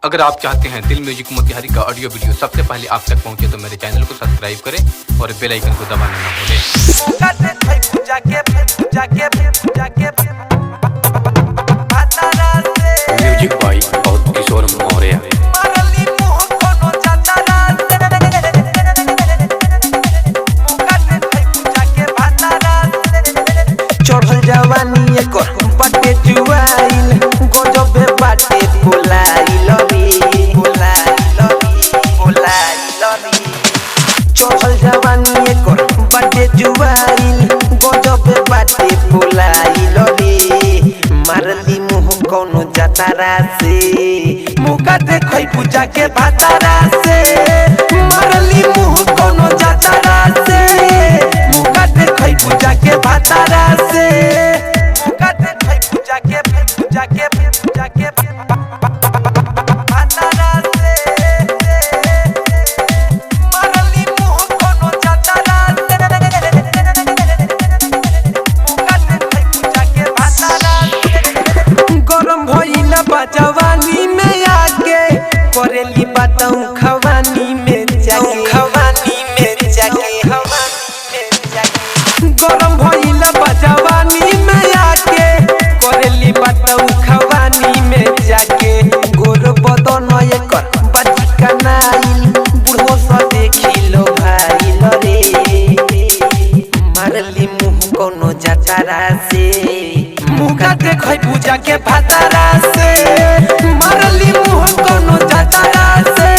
अगर आप चाहते हैं दिल म्यूजिक मोतिहारी का ऑडियो वीडियो सबसे पहले आप तक पहुंचे तो मेरे चैनल को सब्सक्राइब करें और बेल आइकन को दबाना ना भूलें। म्यूजिक बाय किशोर मौर्य। चढ़ल जवानी एकर बाटे जुआइल गजबे बाटे बोलाइल रे चढ़ल जवानी एकर बाटे जुआइल गजबे बाटे बोलाइल रे मारली मुँह कोनो जतारा से मुका देखै पूजा के भातारा से मारली मुँह कोनो जतारा से मुका देखै पूजा के भातारा से मुका देखै पूजा के भातारा से मारली मुँह कोनो जतारा से मुका देखै पूजा के भातारा से गरम भइल बा जवानी में आके करेली बातऊ खवानी में जाके गरम भइल बा जवानी में आके करेली बातऊ खवानी में जाके गोर बदन एकर बाजी कनाइल बुढ़ो स देखिलो भाइल रे मारली मुँह कोनो जतारा से मुका देखै पूजा के भातारा से मारली मुँह कोनो जतारा से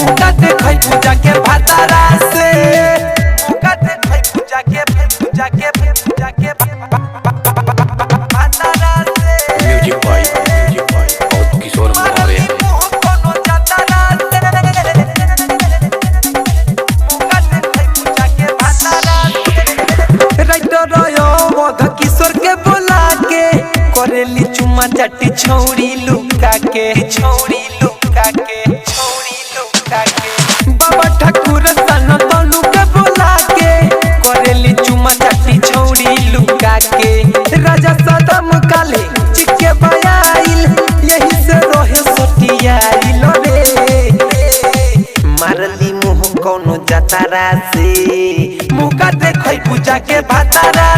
मुका देखै पूजा के भातारा से मुका देखै पूजा के भातारा से म्यूजिक बाय किशोर मौर्य। किशोर के बोला के करेली चुमा चाटी छौड़ी लुका के बाबा ठाकुर सन तनु के बोला के करेली चुमा चाटी छौड़ी लुका के राजा सदम काले चिके बयाइल यही से रोहे सोटियाइल रे मारली मुँह कोनो जतारा से मुका देखै पूजा के भातारा